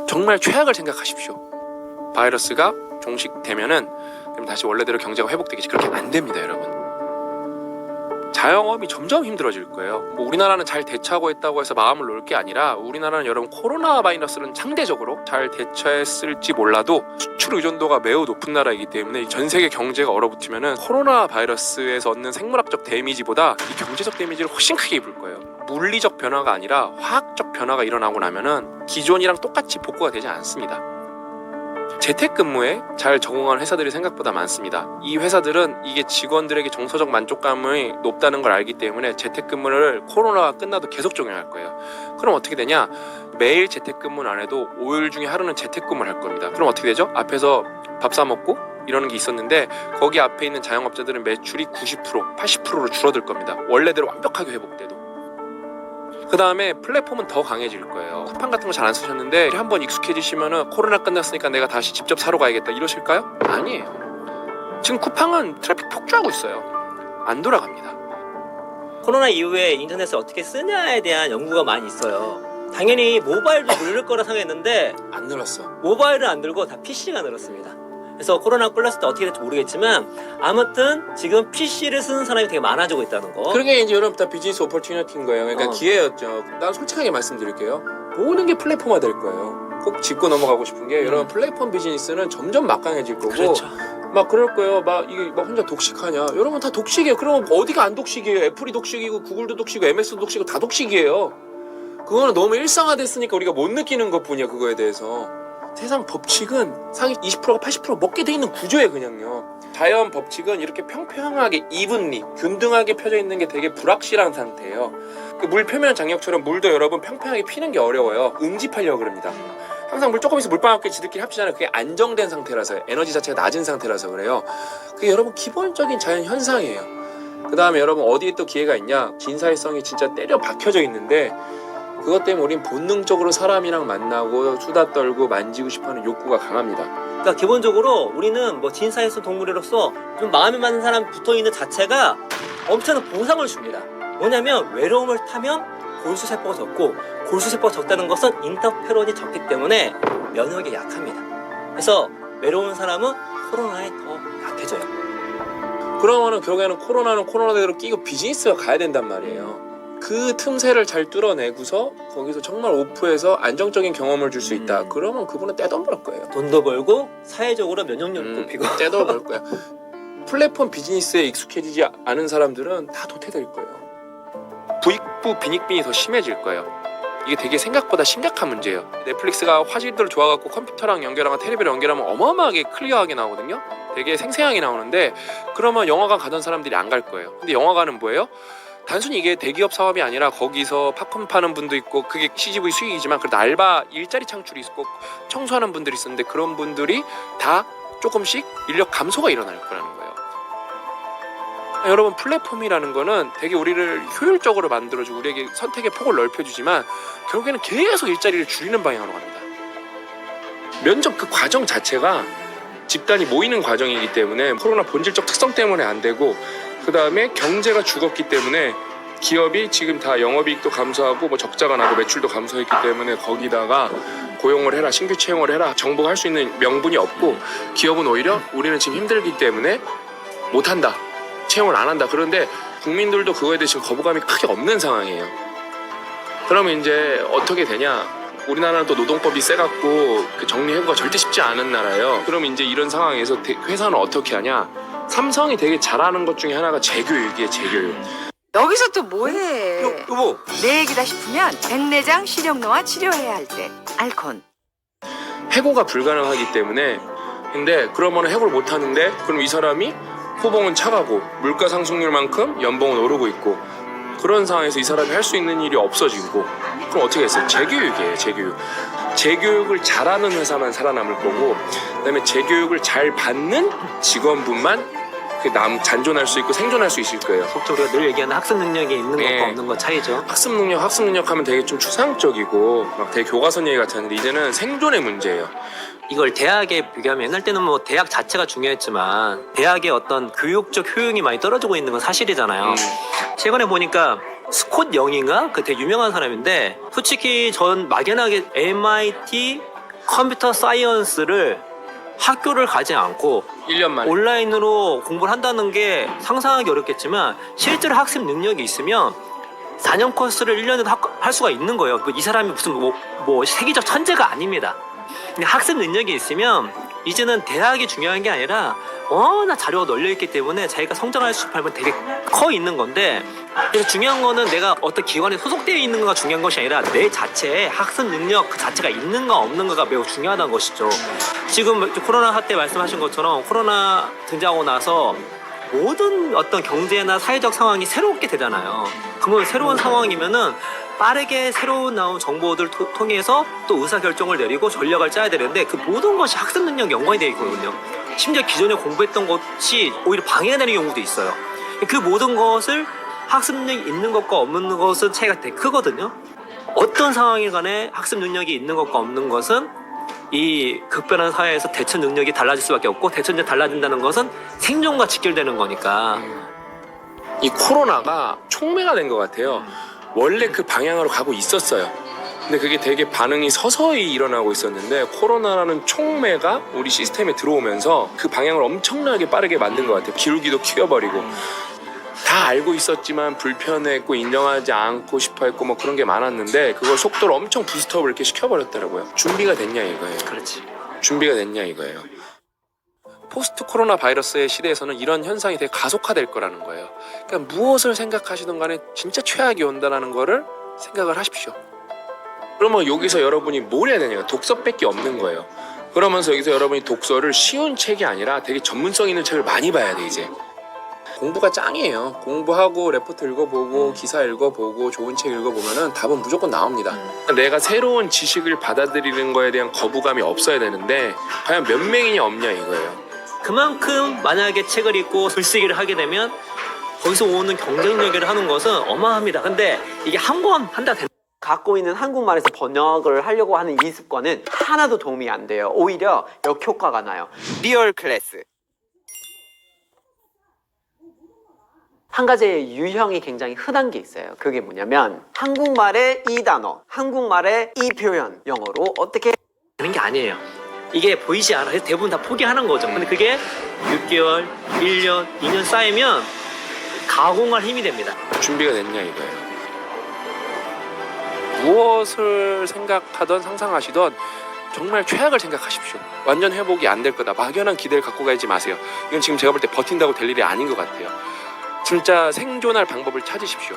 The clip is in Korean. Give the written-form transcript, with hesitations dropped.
정말 최악을 생각하십시오. 바이러스가 종식되면은 그럼 다시 원래대로 경제가 회복되겠지. 그렇게 안 됩니다, 여러분. 자영업이 점점 힘들어질 거예요. 뭐 우리나라는 잘 대처하고 있다고 해서 마음을 놓을 게 아니라 우리나라는 여러분 코로나 바이러스는 상대적으로 잘 대처했을지 몰라도 수출 의존도가 매우 높은 나라이기 때문에 전 세계 경제가 얼어붙으면은 코로나 바이러스에서 얻는 생물학적 데미지보다 이 경제적 데미지를 훨씬 크게 입을 거예요. 물리적 변화가 아니라 화학적 변화가 일어나고 나면은 기존이랑 똑같이 복구가 되지 않습니다. 재택근무에 잘 적응한 회사들이 생각보다 많습니다. 이 회사들은 이게 직원들에게 정서적 만족감이 높다는 걸 알기 때문에 재택근무를 코로나가 끝나도 계속 적용할 거예요. 그럼 어떻게 되냐? 매일 재택근무는 안 해도 5일 중에 하루는 재택근무를 할 겁니다. 그럼 어떻게 되죠? 앞에서 밥 사 먹고 이러는 게 있었는데 거기 앞에 있는 자영업자들은 매출이 90%, 80%로 줄어들 겁니다. 원래대로 완벽하게 회복돼도. 그 다음에 플랫폼은 더 강해질 거예요. 쿠팡 같은 거 잘 안 쓰셨는데 한번 익숙해지시면은 코로나 끝났으니까 내가 다시 직접 사러 가야겠다 이러실까요? 아니에요. 지금 쿠팡은 트래픽 폭주하고 있어요. 안 돌아갑니다. 코로나 이후에 인터넷을 어떻게 쓰냐에 대한 연구가 많이 있어요. 당연히 모바일도 늘을 거라 생각했는데 안 늘었어. 모바일은 안 늘고 다 PC가 늘었습니다. 그래서 코로나 끝났을 때 어떻게 될지 모르겠지만 아무튼 지금 PC를 쓰는 사람이 되게 많아지고 있다는 거. 그런 게 이제 여러분 다 비즈니스 오퍼튜니티인 거예요. 그러니까 기회였죠. 난 솔직하게 말씀드릴게요. 모든 게 플랫폼화 될 거예요. 꼭 짚고 넘어가고 싶은 게 여러분 플랫폼 비즈니스는 점점 막강해질 거고 그렇죠. 막 그럴 거예요. 막 이게 막 혼자 독식하냐? 여러분 다 독식이에요. 그러면 어디가 안 독식이에요? 애플이 독식이고 구글도 독식이고 MS도 독식이고 다 독식이에요. 그거는 너무 일상화됐으니까 우리가 못 느끼는 것뿐이야. 그거에 대해서. 세상 법칙은 상위 20%가 80% 먹게 돼 있는 구조예요. 그냥요. 자연 법칙은 이렇게 평평하게 이분리 균등하게 펴져 있는 게 되게 불확실한 상태예요. 그 물 표면 장력처럼 물도 여러분 평평하게 피는 게 어려워요. 응집하려고 그럽니다. 항상 물 조금 있으면 물방울끼리 지들끼리 합치잖아요. 그게 안정된 상태라서요. 에너지 자체가 낮은 상태라서 그래요. 그게 여러분 기본적인 자연 현상이에요. 그 다음에 여러분 어디에 또 기회가 있냐? 진사회성이 진짜 때려 박혀져 있는데 그것 때문에 우린 본능적으로 사람이랑 만나고 수다 떨고 만지고 싶어하는 욕구가 강합니다. 그러니까 기본적으로 우리는 뭐 진사에서 동물으로서 좀 마음에 맞는 사람 붙어있는 자체가 엄청난 보상을 줍니다. 뭐냐면 외로움을 타면 골수세포가 적고 골수세포가 적다는 것은 인터페론이 적기 때문에 면역력이 약합니다. 그래서 외로운 사람은 코로나에 더 약해져요. 그러면은 결국에는 코로나는 코로나대로 끼고 비즈니스가 가야 된단 말이에요. 그 틈새를 잘 뚫어내고서 거기서 정말 오프해서 안정적인 경험을 줄 수 있다. 그러면 그분은 떼돈 벌 거예요. 돈도 벌고 사회적으로 면역력을 높이고 떼돈 벌 거야. 플랫폼 비즈니스에 익숙해지지 않은 사람들은 다 도태될 거예요. 부익부 빈익빈이 더 심해질 거예요. 이게 되게 생각보다 심각한 문제예요. 넷플릭스가 화질들 좋아갖고 컴퓨터랑 연결하고 텔레비랑 연결하면 어마어마하게 클리어하게 나오거든요. 되게 생생하게 나오는데 그러면 영화관 가던 사람들이 안 갈 거예요. 근데 영화관은 뭐예요? 단순히 이게 대기업 사업이 아니라 거기서 팝콘 파는 분도 있고 그게 CGV 수익이지만 그래도 알바 일자리 창출이 있고 청소하는 분들이 있었는데 그런 분들이 다 조금씩 인력 감소가 일어날 거라는 거예요. 여러분 플랫폼이라는 거는 되게 우리를 효율적으로 만들어주고 우리에게 선택의 폭을 넓혀주지만 결국에는 계속 일자리를 줄이는 방향으로 갑니다. 면접 그 과정 자체가 집단이 모이는 과정이기 때문에 코로나 본질적 특성 때문에 안 되고 그 다음에 경제가 죽었기 때문에 기업이 지금 다 영업이익도 감소하고 뭐 적자가 나고 매출도 감소했기 때문에 거기다가 고용을 해라 신규 채용을 해라 정부가 할 수 있는 명분이 없고 기업은 오히려 우리는 지금 힘들기 때문에 못한다 채용을 안 한다. 그런데 국민들도 그거에 대해 지금 거부감이 크게 없는 상황이에요. 그러면 이제 어떻게 되냐? 우리나라는 또 노동법이 세갖고 그 정리해보기가 절대 쉽지 않은 나라예요. 그럼 이제 이런 상황에서 회사는 어떻게 하냐? 삼성이 되게 잘하는 것 중에 하나가 재교육이에요. 재교육. 여기서 또 뭐해? 여보. 내 얘기다 싶으면 백내장 시력노화 치료해야 할 때 알콘. 해고가 불가능하기 때문에 근데 그러면 해고를 못 하는데 그럼 이 사람이 호봉은 차가고 물가 상승률만큼 연봉은 오르고 있고 그런 상황에서 이 사람이 할 수 있는 일이 없어지고 그럼 어떻게 했어요? 재교육이에요. 재교육. 재교육을 잘하는 회사만 살아남을 거고 그다음에 재교육을 잘 받는 직원분만 잔존할 수 있고 생존할 수 있을 거예요. 속적으로 늘 얘기하는 학습 능력이 있는 것과 없는 것 차이죠. 학습 능력 하면 되게 좀 추상적이고 막 되게 교과서 얘기 같았는데 이제는 생존의 문제예요. 이걸 대학에 비교하면 옛날 때는 뭐 대학 자체가 중요했지만 대학의 어떤 교육적 효용이 많이 떨어지고 있는 건 사실이잖아요. 최근에 보니까 스콧 영인가? 그 되게 유명한 사람인데 솔직히 전 막연하게 MIT 컴퓨터 사이언스를 학교를 가지 않고 1년 만에. 온라인으로 공부를 한다는 게 상상하기 어렵겠지만 실제로 학습 능력이 있으면 4년 코스를 1년에도 할 수가 있는 거예요. 이 사람이 무슨 뭐 세계적 천재가 아닙니다. 근데 학습 능력이 있으면 이제는 대학이 중요한 게 아니라 워낙 자료가 널려있기 때문에 자기가 성장할 수 있는 되게 커 있는 건데, 그래서 중요한 거는 내가 어떤 기관에 소속되어 있는 거가 중요한 것이 아니라 내 자체의 학습 능력 그 자체가 있는가 없는가가 매우 중요하다는 것이죠. 지금 코로나 때 말씀하신 것처럼 코로나 등장하고 나서 모든 어떤 경제나 사회적 상황이 새롭게 되잖아요. 그러면 새로운 상황이면은 빠르게 새로운 나온 정보들 통해서 또 의사결정을 내리고 전략을 짜야 되는데 그 모든 것이 학습 능력 연관이 되어 있거든요. 심지어 기존에 공부했던 것이 오히려 방해가 되는 경우도 있어요. 그 모든 것을 학습 능력이 있는 것과 없는 것은 차이가 되게 크거든요. 어떤 상황에 관해 학습 능력이 있는 것과 없는 것은 이 급변한 사회에서 대처 능력이 달라질 수밖에 없고, 대처 능력이 달라진다는 것은 생존과 직결되는 거니까. 이 코로나가 촉매가 된 것 같아요. 원래 그 방향으로 가고 있었어요. 근데 그게 되게 반응이 서서히 일어나고 있었는데 코로나라는 촉매가 우리 시스템에 들어오면서 그 방향을 엄청나게 빠르게 만든 것 같아요. 기울기도 키워버리고. 다 알고 있었지만 불편했고 인정하지 않고 싶어했고 뭐 그런 게 많았는데 그걸 속도를 엄청 부스트업을 이렇게 시켜버렸더라고요. 준비가 됐냐 이거예요. 그렇지. 준비가 됐냐 이거예요. 포스트 코로나 바이러스의 시대에서는 이런 현상이 되게 가속화될 거라는 거예요. 그러니까 무엇을 생각하시든 간에 진짜 최악이 온다는 거를 생각을 하십시오. 그러면 여기서 여러분이 뭘 해야 되냐면 독서밖에 없는 거예요. 그러면서 여기서 여러분이 독서를 쉬운 책이 아니라 되게 전문성 있는 책을 많이 봐야 돼. 이제 공부가 짱이에요. 공부하고 레포트 읽어보고 기사 읽어보고 좋은 책 읽어보면은 답은 무조건 나옵니다. 내가 새로운 지식을 받아들이는 거에 대한 거부감이 없어야 되는데 과연 몇 명이냐 없냐 이거예요. 그만큼 만약에 책을 읽고 글쓰기를 하게 되면 거기서 오는 경쟁력을 하는 것은 어마합니다. 근데 이게 한 권 한다 된다. 갖고 있는 한국말에서 번역을 하려고 하는 이 습관은 하나도 도움이 안 돼요. 오히려 역효과가 나요. 리얼 클래스. 한 가지의 유형이 굉장히 흔한 게 있어요. 그게 뭐냐면 한국말의 이 단어, 한국말의 이 표현, 영어로 어떻게 되는 게 아니에요. 이게 보이지 않아. 그래서 대부분 다 포기하는 거죠. 근데 그게 6개월, 1년, 2년 쌓이면 가공할 힘이 됩니다. 준비가 됐냐 이거예요. 무엇을 생각하던 상상하시던 정말 최악을 생각하십시오. 완전 회복이 안 될 거다. 막연한 기대를 갖고 가지 마세요. 이건 지금 제가 볼 때 버틴다고 될 일이 아닌 것 같아요. 진짜 생존할 방법을 찾으십시오.